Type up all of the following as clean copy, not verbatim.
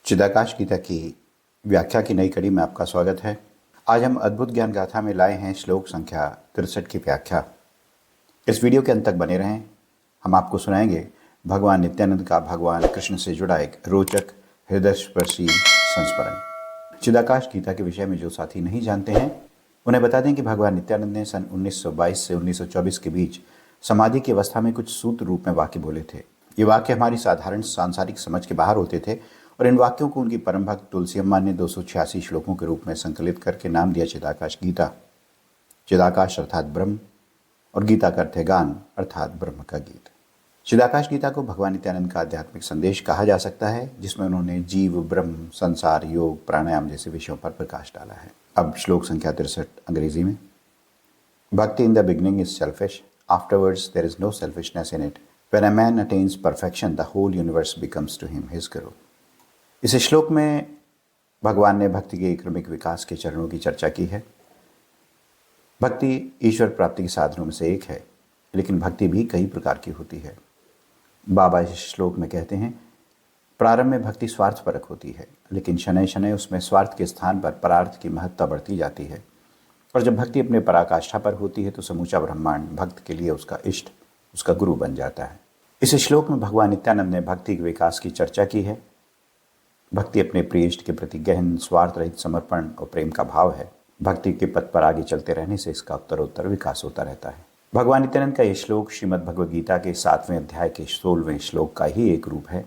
चिदाकाश गीता की व्याख्या की नई कड़ी में आपका स्वागत है। आज हम अद्भुत ज्ञान गाथा में लाए हैं श्लोक संख्या 63 की व्याख्या। इस वीडियो के अंत तक बने रहें। हम आपको सुनाएंगे भगवान नित्यानंद का भगवान कृष्ण से जुड़ा एक रोचक हृदयस्पर्शी संस्मरण। चिदाकाश गीता के विषय में जो साथी नहीं जानते हैं उन्हें बता दें कि भगवान नित्यानंद ने सन 1922 से 1924 के बीच समाधि की अवस्था में कुछ सूत्र रूप में वाक्य बोले थे। ये वाक्य हमारी साधारण सांसारिक समझ के बाहर होते थे और इन वाक्यों को उनकी परम भक्त तुलसी अम्मा ने 286 श्लोकों के रूप में संकलित करके नाम दिया चिदाकाश गीता। चिदाकाश अर्थात ब्रह्म और गीता का अर्थ है गान अर्थात ब्रह्म का गीत। चिदाकाश गीता को भगवान नित्यानंद का आध्यात्मिक संदेश कहा जा सकता है, जिसमें उन्होंने जीव, ब्रह्म, संसार, योग, प्राणायाम जैसे विषयों पर प्रकाश डाला है। अब श्लोक संख्या 63 अंग्रेजी में। Bhakti in the beginning is selfish, afterwards there is no selfishness in it. When a man attains perfection the whole universe becomes to him his guru. इस श्लोक में भगवान ने भक्ति के क्रमिक विकास के चरणों की चर्चा की है। भक्ति ईश्वर प्राप्ति के साधनों में से एक है, लेकिन भक्ति भी कई प्रकार की होती है। बाबा इस श्लोक में कहते हैं, प्रारंभ में भक्ति स्वार्थपरक होती है, लेकिन शनय शनय उसमें स्वार्थ के स्थान पर परार्थ की महत्ता बढ़ती जाती है। और जब भक्ति अपने पराकाष्ठा पर होती है तो समूचा ब्रह्मांड भक्त के लिए उसका इष्ट, उसका गुरु बन जाता है। इस श्लोक में भगवान नित्यानंद ने भक्ति के विकास की चर्चा की है। भक्ति अपने प्रिय इष्ट के प्रति गहन स्वार्थ रहित समर्पण और प्रेम का भाव है। भक्ति के पथ पर आगे चलते रहने से इसका उत्तरोत्तर विकास होता रहता है। भगवान नित्यानंद का यह श्लोक श्रीमद् भगवद गीता के 7वें अध्याय के 16वें श्लोक का ही एक रूप है।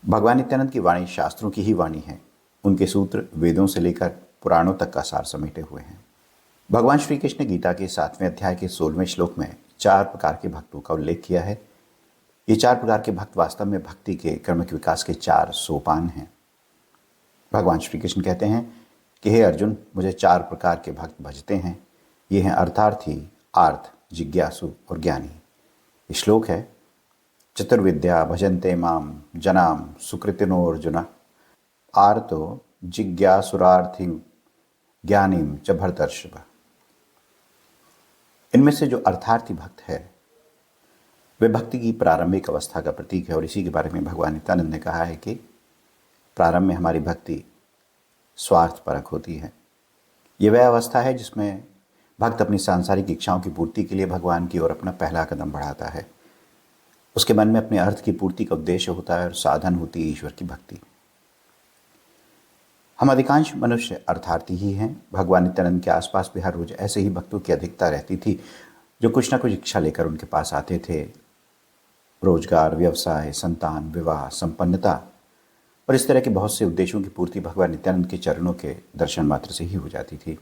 भगवान नित्यानंद की वाणी शास्त्रों की ही वाणी है। उनके सूत्र वेदों से लेकर पुराणों तक का सार समेटे हुए हैं। भगवान श्री कृष्ण ने गीता के 7वें अध्याय के 16वें श्लोक में 4 प्रकार के भक्तों का उल्लेख किया है। ये 4 प्रकार के भक्त वास्तव में भक्ति के क्रमिक विकास के 4 सोपान हैं। भगवान श्री कृष्ण कहते हैं कि हे अर्जुन, मुझे 4 प्रकार के भक्त भजते हैं। ये हैं अर्थार्थी, आर्थ, जिज्ञासु और ज्ञानी। ये श्लोक है, चतुर्विद्या भजन्ते माम जनाम सुकृतिनो अर्जुन आर्तो जिज्ञासुरार्थी ज्ञानीम च भरतर्षभ। इनमें से जो अर्थार्थी भक्त है वे भक्ति की प्रारंभिक अवस्था का प्रतीक है और इसी के बारे में भगवान नित्यानंद ने कहा है कि प्रारंभ में हमारी भक्ति स्वार्थपरक होती है। ये वह अवस्था है जिसमें भक्त अपनी सांसारिक इच्छाओं की पूर्ति के लिए भगवान की ओर अपना पहला कदम बढ़ाता है। उसके मन में अपने अर्थ की पूर्ति का उद्देश्य होता है और साधन होती है ईश्वर की भक्ति। हम अधिकांश मनुष्य अर्थार्थी ही हैं। भगवान नित्यानंद के आसपास भी हर रोज ऐसे ही भक्तों की अधिकता रहती थी जो कुछ ना कुछ इच्छा लेकर उनके पास आते थे। रोजगार, व्यवसाय, संतान, विवाह, संपन्नता और इस तरह के बहुत से उद्देश्यों की पूर्ति भगवान नित्यानंद के चरणों के दर्शन मात्र से ही हो जाती थी।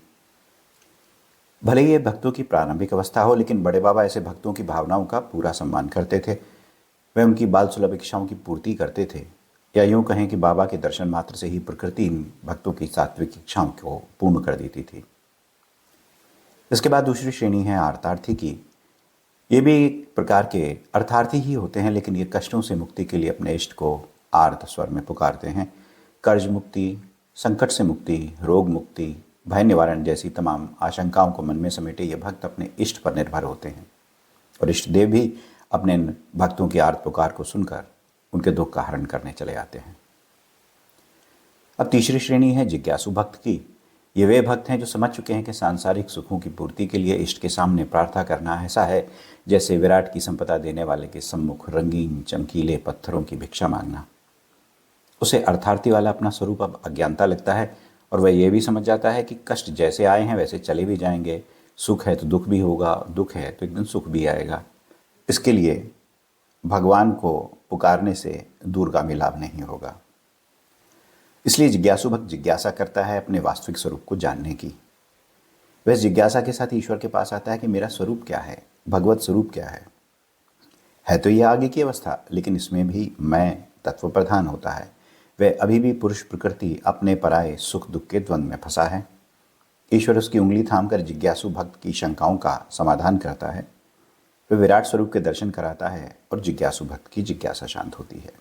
भले ही ये भक्तों की प्रारंभिक अवस्था हो, लेकिन बड़े बाबा ऐसे भक्तों की भावनाओं का पूरा सम्मान करते थे। वे उनकी बाल सुलभ इच्छाओं की पूर्ति करते थे, या यूं कहें कि बाबा के दर्शन मात्र से ही प्रकृति इन भक्तों की सात्विक इच्छाओं को पूर्ण कर देती थी। इसके बाद दूसरी श्रेणी है अर्थार्थी की। ये भी एक प्रकार के अर्थार्थी ही होते हैं, लेकिन ये कष्टों से मुक्ति के लिए अपने इष्ट को आर्त स्वर में पुकारते हैं। कर्ज मुक्ति, संकट से मुक्ति, रोग मुक्ति, भय निवारण जैसी तमाम आशंकाओं को मन में समेटे ये भक्त अपने इष्ट पर निर्भर होते हैं और इष्ट देव भी अपने भक्तों की आर्त पुकार को सुनकर उनके दुख का हरण करने चले आते हैं। अब तीसरी श्रेणी है जिज्ञासु भक्त की। ये वे भक्त हैं जो समझ चुके हैं कि सांसारिक सुखों की पूर्ति के लिए इष्ट के सामने प्रार्थना करना ऐसा है जैसे विराट की संपदा देने वाले के सम्मुख रंगीन चमकीले पत्थरों की भिक्षा मांगना। उसे अर्थार्थी वाला अपना स्वरूप अब अज्ञानता लगता है और वह यह भी समझ जाता है कि कष्ट जैसे आए हैं वैसे चले भी जाएंगे। सुख है तो दुख भी होगा, दुख है तो एक दिन सुख भी आएगा। इसके लिए भगवान को पुकारने से दूरगामी लाभ नहीं होगा। इसलिए जिज्ञासु भक्त जिज्ञासा करता है अपने वास्तविक स्वरूप को जानने की। वह जिज्ञासा के साथ ईश्वर के पास आता है कि मेरा स्वरूप क्या है, भगवत स्वरूप क्या है तो यह आगे की अवस्था, लेकिन इसमें भी मैं तत्व प्रधान होता है। वह अभी भी पुरुष प्रकृति अपने पराये सुख दुख के द्वंद्व में फंसा है। ईश्वर उसकी उंगली थामकर जिज्ञासु भक्त की शंकाओं का समाधान करता है। वह विराट स्वरूप के दर्शन कराता है और जिज्ञासु भक्त की जिज्ञासा शांत होती है।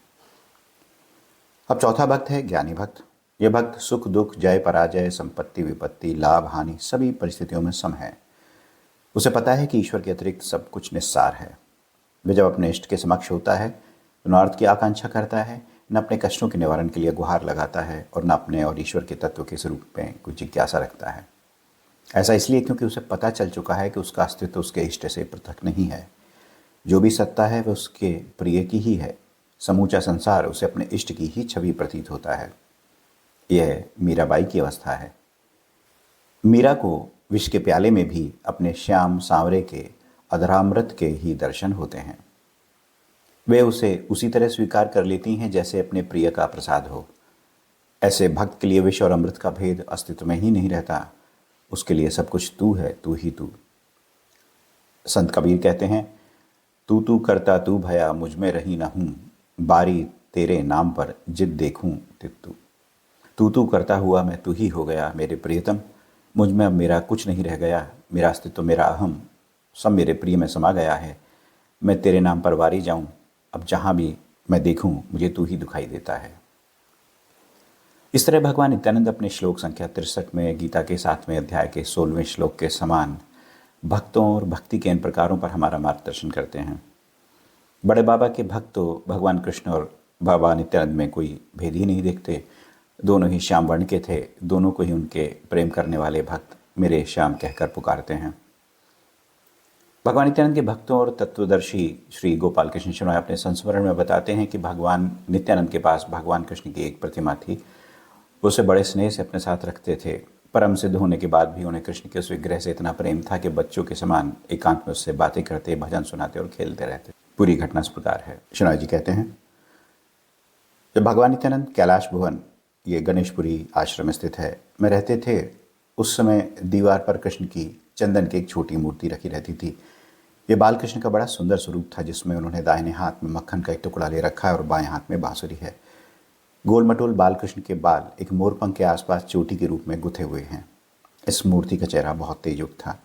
अब चौथा भक्त है ज्ञानी भक्त। यह भक्त सुख दुख, जय पराजय, संपत्ति विपत्ति, लाभ हानि सभी परिस्थितियों में सम है। उसे पता है कि ईश्वर के अतिरिक्त सब कुछ निस्सार है। वह जब अपने इष्ट के समक्ष होता है तो न अर्थ की आकांक्षा करता है, न अपने कष्टों के निवारण के लिए गुहार लगाता है और न अपने और ईश्वर के तत्व के स्वरूप में कुछ जिज्ञासा रखता है। ऐसा इसलिए क्योंकि उसे पता चल चुका है कि उसका अस्तित्व उसके इष्ट से पृथक नहीं है। जो भी सत्ता है वह उसके प्रिय की ही है। समूचा संसार उसे अपने इष्ट की ही छवि प्रतीत होता है। यह मीराबाई की अवस्था है। मीरा को विष के प्याले में भी अपने श्याम सांवरे के अधरामृत के ही दर्शन होते हैं। वे उसे उसी तरह स्वीकार कर लेती हैं जैसे अपने प्रिय का प्रसाद हो। ऐसे भक्त के लिए विष और अमृत का भेद अस्तित्व में ही नहीं रहता। उसके लिए सब कुछ तू है, तू ही तू। संत कबीर कहते हैं, तू तू करता तू भया मुझ में रही न हूँ, बारी तेरे नाम पर जिद देखूं तित तू। तू तू करता हुआ मैं तू ही हो गया मेरे प्रियतम, मुझ में अब मेरा कुछ नहीं रह गया। मेरा अस्तित्व, मेरा अहम सब मेरे प्रिय में समा गया है। मैं तेरे नाम पर वारी जाऊं, अब जहां भी मैं देखूं मुझे तू ही दिखाई देता है। इस तरह भगवान नित्यानंद अपने श्लोक संख्या 63 में गीता के 7वें अध्याय के 16वें श्लोक के समान भक्तों और भक्ति के इन प्रकारों पर हमारा मार्गदर्शन करते हैं। बड़े बाबा के भक्त तो भगवान कृष्ण और बाबा नित्यानंद में कोई भेद ही नहीं देखते। दोनों ही श्याम वर्ण के थे। दोनों को ही उनके प्रेम करने वाले भक्त मेरे श्याम कहकर पुकारते हैं। भगवान नित्यानंद के भक्तों और तत्वदर्शी श्री गोपाल कृष्ण शर्मा अपने संस्मरण में बताते हैं कि भगवान नित्यानंद के पास भगवान कृष्ण की एक प्रतिमा थी। उसे बड़े स्नेह से अपने साथ रखते थे। परम सिद्ध होने के बाद भी उन्हें कृष्ण के उस विग्रह से इतना प्रेम था कि बच्चों के समान एकांत में उससे बातें करते, भजन सुनाते और खेलते रहते। पूरी घटना इस प्रकार है। शर्मा जी कहते हैं, जब भगवान नित्यानंद कैलाश भवन, ये गणेशपुरी आश्रम स्थित है, में रहते थे, उस समय दीवार पर कृष्ण की चंदन की एक छोटी मूर्ति रखी रहती थी। ये बालकृष्ण का बड़ा सुंदर स्वरूप था, जिसमें उन्होंने दाहिने हाथ में मक्खन का एक टुकड़ा ले रखा है और बाएं हाथ में बांसुरी है। गोलमटोल बालकृष्ण के बाल एक मोरपंख के आसपास चोटी के रूप में गुथे हुए हैं। इस मूर्ति का चेहरा बहुत तेजुक था।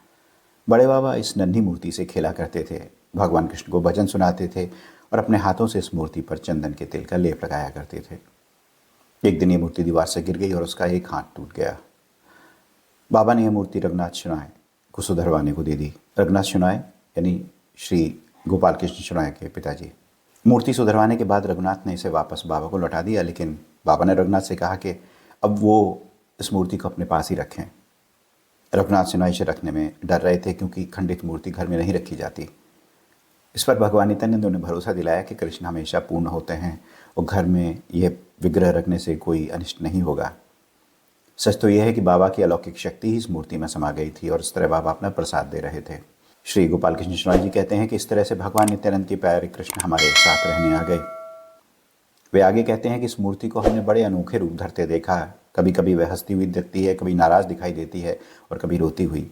बड़े बाबा इस नन्ही मूर्ति से खेला करते थे, भगवान कृष्ण को भजन सुनाते थे और अपने हाथों से इस मूर्ति पर चंदन के तेल का लेप लगाया करते थे। एक दिन ये मूर्ति दीवार से गिर गई और उसका एक हाथ टूट गया। बाबा ने यह मूर्ति रघुनाथ शर्मा को सुधरवाने को दे दी। रघुनाथ शर्मा यानी श्री गोपाल कृष्ण शर्मा के पिताजी। मूर्ति सुधरवाने के बाद रघुनाथ ने इसे वापस बाबा को लौटा दिया, लेकिन बाबा ने रघुनाथ से कहा कि अब वो इस मूर्ति को अपने पास ही रखें। रघुनाथ शर्मा इसे रखने में डर रहे थे, क्योंकि खंडित मूर्ति घर में नहीं रखी जाती। इस पर भगवान नित्यानंद ने उन्हें भरोसा दिलाया कि कृष्ण हमेशा पूर्ण होते हैं और घर में यह विग्रह रखने से कोई अनिष्ट नहीं होगा। सच तो यह है कि बाबा की अलौकिक शक्ति ही इस मूर्ति में समा गई थी और इस तरह बाबा अपना प्रसाद दे रहे थे। श्री गोपाल कृष्ण शर्मा जी कहते हैं कि इस तरह से भगवान नित्यानंद के प्यारे कृष्ण हमारे साथ रहने आ गए। वे आगे कहते हैं कि इस मूर्ति को हमने बड़े अनोखे रूप धरते देखा। कभी कभी वह हंसती हुई दिखती है, कभी नाराज़ दिखाई देती है और कभी रोती हुई।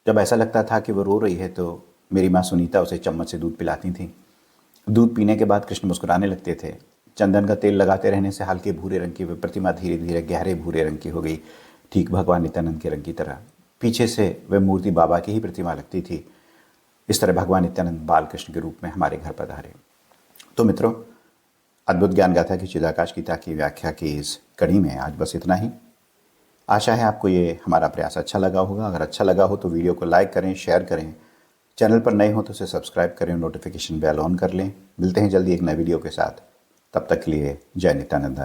जब ऐसा लगता था कि वो रो रही है तो मेरी माँ सुनीता उसे चम्मच से दूध पिलाती थी। दूध पीने के बाद कृष्ण मुस्कुराने लगते थे। चंदन का तेल लगाते रहने से हल्के भूरे रंग की वह प्रतिमा धीरे धीरे गहरे भूरे रंग की हो गई, ठीक भगवान नित्यानंद के रंग की तरह। पीछे से वह मूर्ति बाबा की ही प्रतिमा लगती थी। इस तरह भगवान नित्यानंद बालकृष्ण के रूप में हमारे घर पधारे। तो मित्रों, अद्भुत ज्ञान गाथा की चिदाकाश गीता की व्याख्या की इस कड़ी में आज बस इतना ही। आशा है आपको ये हमारा प्रयास अच्छा लगा होगा। अगर अच्छा लगा हो तो वीडियो को लाइक करें, शेयर करें। चैनल पर नए हो तो उसे सब्सक्राइब करें, नोटिफिकेशन बेल ऑन कर लें। मिलते हैं जल्दी एक नए वीडियो के साथ। तब तक के लिए जय नित्यानंद।